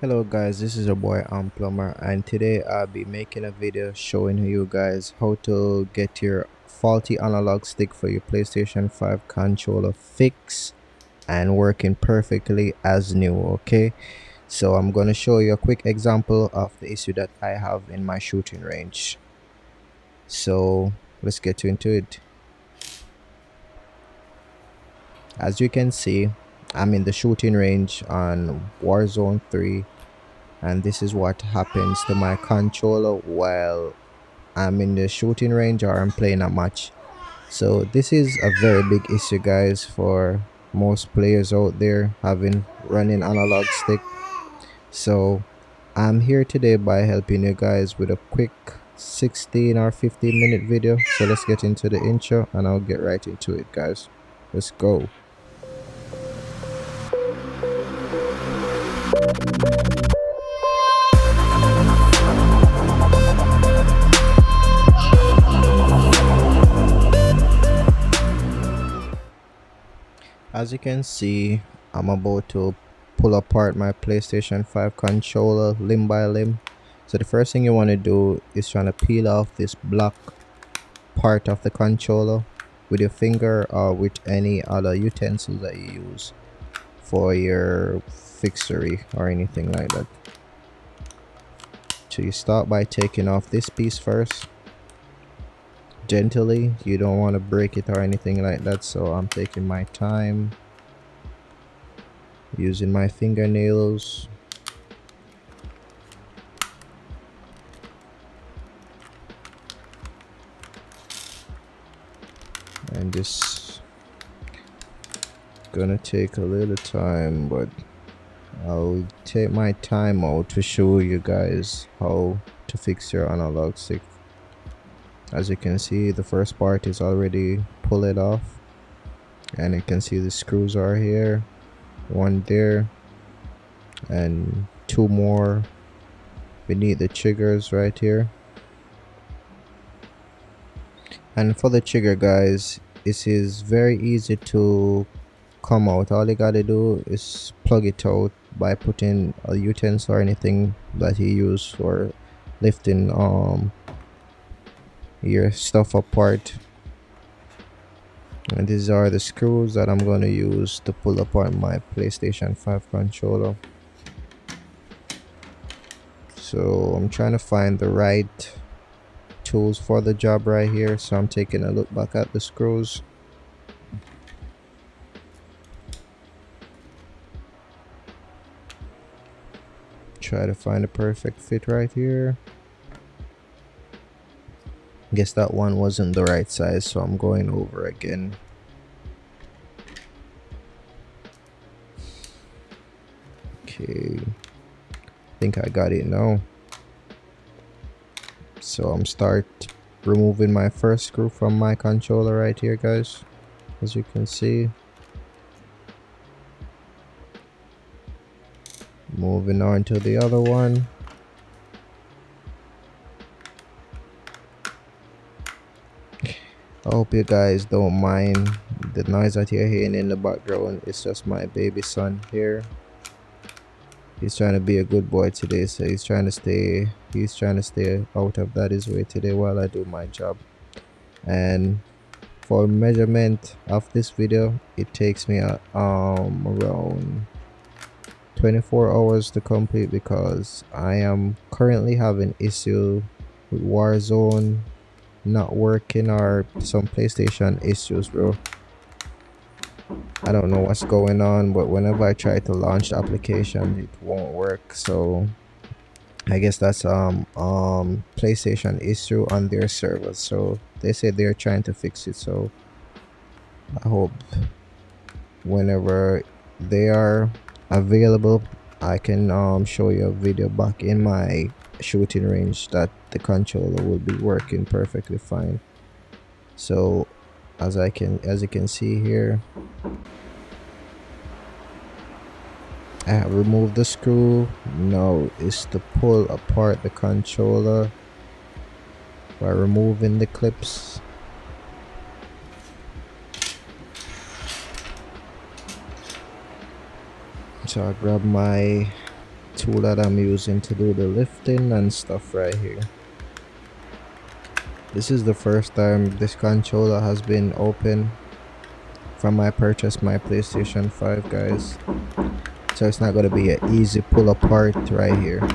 Hello guys, this is your boy Plumber, and today I'll be making a video showing you guys how to get your faulty analog stick for your PlayStation 5 controller fixed and working perfectly as new. Okay, so I'm gonna show you a quick example of the issue that I have in my shooting range. So let's get into it. As you can see, I'm in the shooting range on Warzone 3, and this is what happens to my controller while I'm in the shooting range or I'm playing a match. So this is a very big issue guys for most players out there having running analog stick. So I'm here today by helping you guys with a quick 16 or 15-minute video. So let's get into the intro and I'll get right into it guys. Let's go. As you can see, I'm about to pull apart my PlayStation 5 controller limb by limb. So the first thing you want to do is trying to peel off this black part of the controller with your finger or with any other utensil that you use for your fixery or anything like that. So you start by taking off this piece first. Gently, you don't want to break it or anything like that, so I'm taking my time using my fingernails. And this gonna take a little time, but I'll take my time out to show you guys how to fix your analog stick. As you can see, the first part is already pulled off, and you can see the screws are here, one there and two more beneath the triggers right here. And for the trigger guys, this is very easy to come out. All you gotta do is plug it out by putting a utensil or anything that you use for lifting your stuff apart. And these are the screws that I'm going to use to pull apart my PlayStation 5 controller. So I'm trying to find the right tools for the job right here, so I'm taking a look back at the screws. Try to find a perfect fit right here. Guess that one wasn't the right size, so I'm going over again. Okay, I think I got it now. So I'm start removing my first screw from my controller right here guys, as you can see. Moving on to the other one. I hope you guys don't mind the noise that you're hearing in the background. It's just my baby son here. He's trying to be a good boy today, so he's trying to stay out of daddy's way today while I do my job. And for measurement of this video, it takes me around 24 hours to complete because I am currently having issue with Warzone not working or some PlayStation issues, bro. I don't know what's going on, but whenever I try to launch the application, it won't work. So I guess that's PlayStation issue on their servers. So they say they're trying to fix it. So I hope whenever they are available, I can you a video back in my shooting range that the controller will be working perfectly fine. So as you can see here, I have removed the screw. Now is to pull apart the controller by removing the clips. So I grab my tool that I'm using to do the lifting and stuff right here. This is the first time this controller has been open from I purchased my PlayStation 5, guys. So it's not gonna be an easy pull apart right here.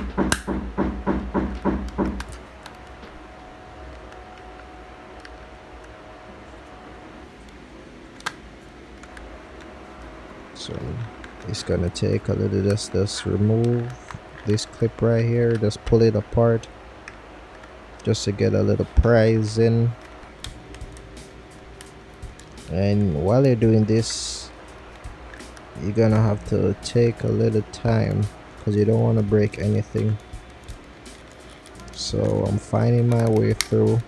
So it's gonna take a little, just remove this clip right here, just pull it apart just to get a little prise in. And while you're doing this, you're gonna have to take a little time because you don't want to break anything. So I'm finding my way through,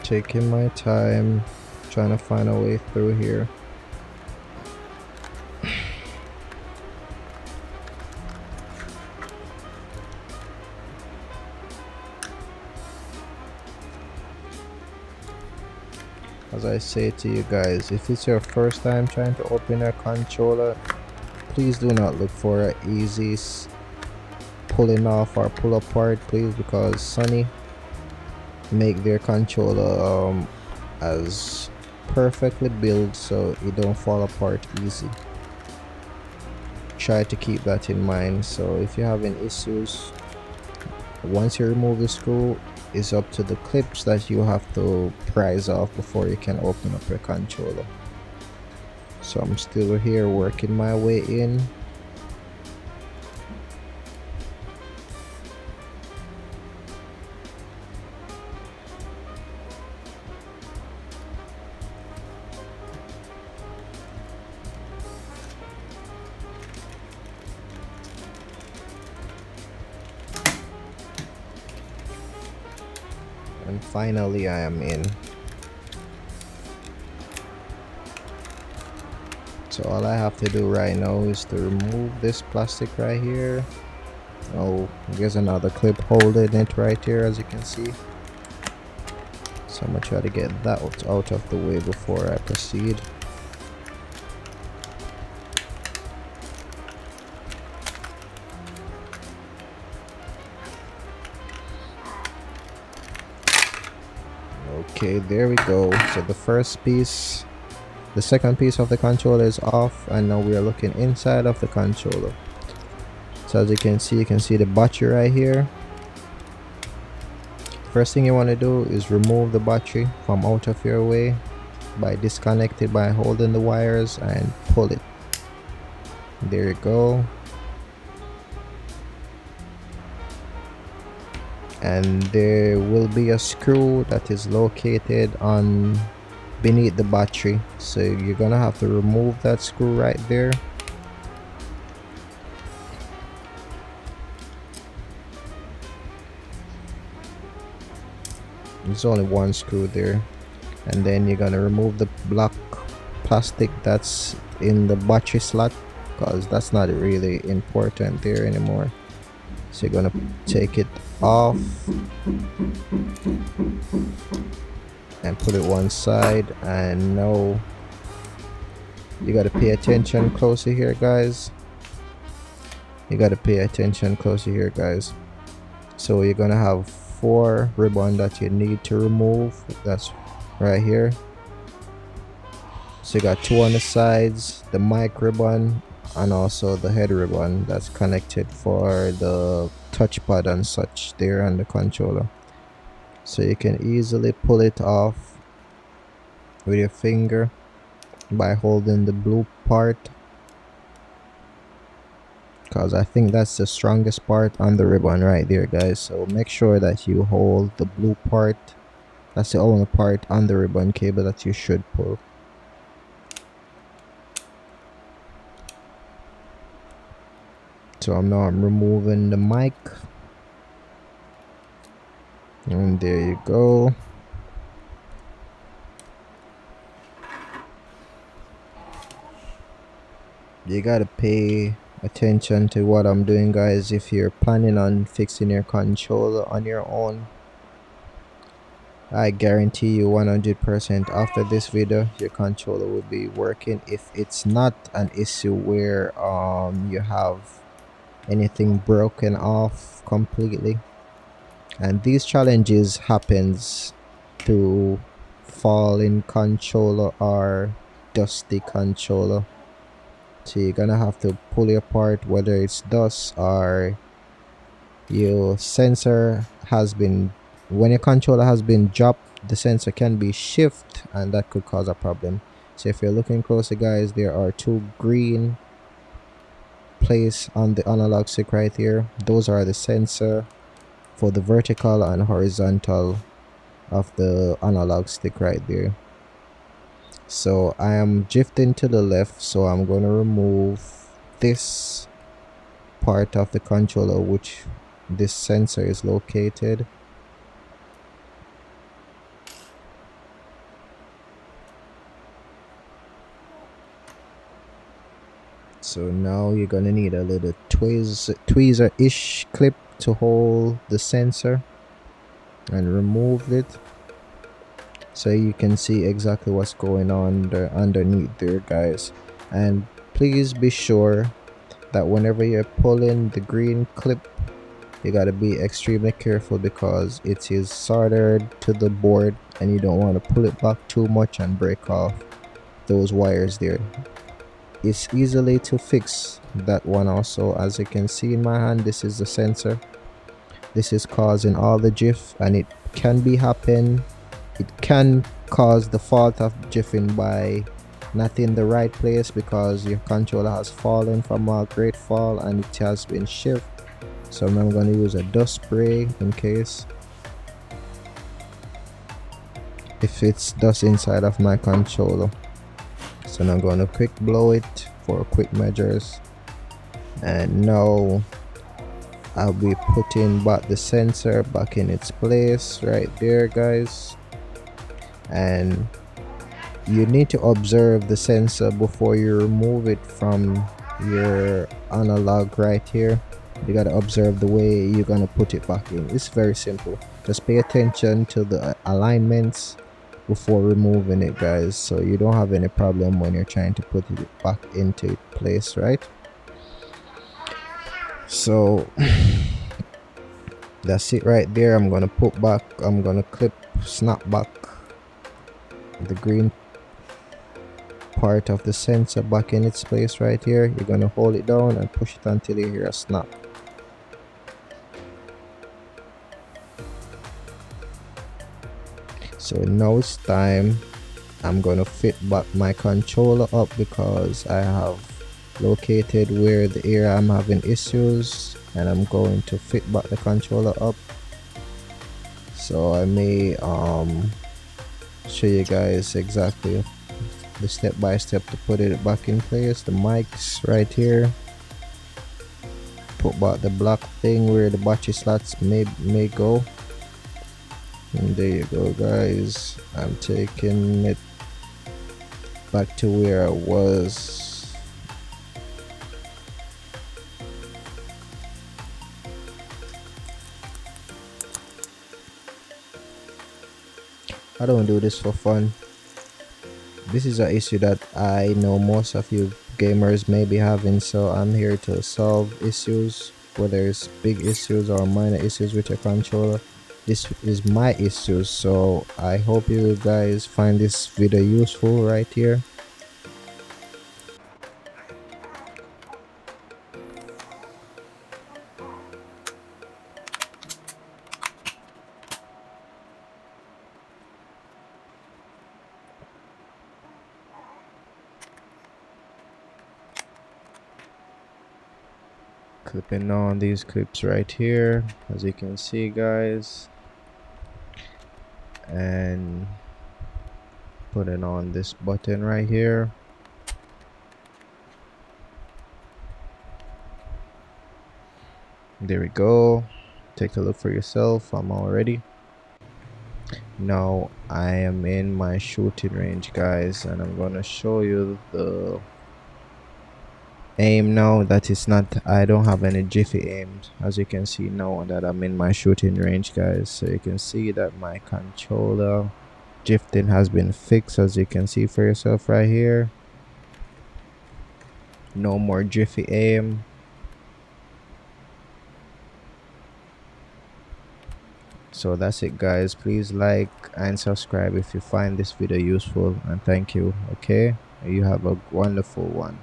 taking my time, trying to find a way through here. As I say to you guys, if it's your first time trying to open a controller, please do not look for an easy pulling off or pull apart, please, because Sony make their controller as perfectly built so it don't fall apart easy. Try to keep that in mind. So if you're having issues, once you remove the screw, it's up to the clips that you have to prise off before you can open up your controller. So I'm still here working my way in. And finally I am in. So all I have to do right now is to remove this plastic right here. Oh, there's another clip holding it right here, as you can see. So I'm gonna try to get that out of the way before I proceed. Okay, there we go. So the second piece of the controller is off, and now we are looking inside of the controller. So as you can see the battery right here. First thing you want to do is remove the battery from out of your way by disconnecting, by holding the wires and pull it. There you go. And there will be a screw that is located on beneath the battery, so you're gonna have to remove that screw right there. There's only one screw there, and then you're gonna remove the black plastic that's in the battery slot, because that's not really important there anymore. So you're gonna take it off and put it one side. And now you gotta pay attention closely here, guys. So you're gonna have 4 ribbon that you need to remove. That's right here. So you got 2 on the sides, the mic ribbon, and also the head ribbon that's connected for the touchpad and such there on the controller. So you can easily pull it off with your finger by holding the blue part, because I think that's the strongest part on the ribbon right there, guys. So make sure that you hold the blue part. That's the only part on the ribbon cable that you should pull. So I'm removing the mic, and there you go. You gotta pay attention to what I'm doing, guys, if you're planning on fixing your controller on your own. I guarantee you 100% after this video your controller will be working if it's not an issue where you have anything broken off completely. And these challenges happens through falling controller or dusty controller. So you're gonna have to pull it apart whether it's dust or your sensor has been, when your controller has been dropped, the sensor can be shift and that could cause a problem. So if you're looking closer guys, there are two green place on the analog stick right here. Those are the sensor for the vertical and horizontal of the analog stick right there. So I am drifting to the left, so I'm going to remove this part of the controller which this sensor is located. So now you're gonna need a little tweezer-ish clip to hold the sensor and remove it so you can see exactly what's going on there underneath there guys. And please be sure that whenever you're pulling the green clip, you gotta be extremely careful because it is soldered to the board and you don't want to pull it back too much and break off those wires there. It's easily to fix that one also. As you can see in my hand, this is the sensor. This is causing all the drift and it can be happen. It can cause the fault of drifting by not in the right place because your controller has fallen from a great fall and it has been shifted. So I'm going to use a dust spray in case if it's dust inside of my controller. So now I'm going to quick blow it for quick measures, and now I'll be putting back the sensor back in its place right there guys. And you need to observe the sensor before you remove it from your analog right here. You gotta observe the way you're gonna put it back in. It's very simple. Just pay attention to the alignments before removing it guys, so you don't have any problem when you're trying to put it back into place, right? So that's it right there. I'm gonna snap back the green part of the sensor back in its place right here. You're gonna hold it down and push it until you hear a snap. So now it's time. I'm gonna fit back my controller up because I have located where the area I'm having issues, and I'm going to fit back the controller up. So I may show you guys exactly the step by step to put it back in place. The mics right here, put back the black thing where the battery slots may go, and there you go guys. I'm taking it back to where I was. I don't do this for fun. This is an issue that I know most of you gamers may be having, so I'm here to solve issues, whether it's big issues or minor issues with your controller. This is my issues, so I hope you guys find this video useful right here. Clipping on these clips right here, as you can see guys, and putting on this button right here. There we go. Take a look for yourself. I'm all ready. Now I am in my shooting range guys, and I'm gonna show you the aim now. That is not, I don't have any jiffy aims, as you can see now that I'm in my shooting range, guys. So you can see that my controller drifting has been fixed, as you can see for yourself right here. No more jiffy aim. So that's it, guys. Please like and subscribe if you find this video useful, and thank you. Okay, you have a wonderful one.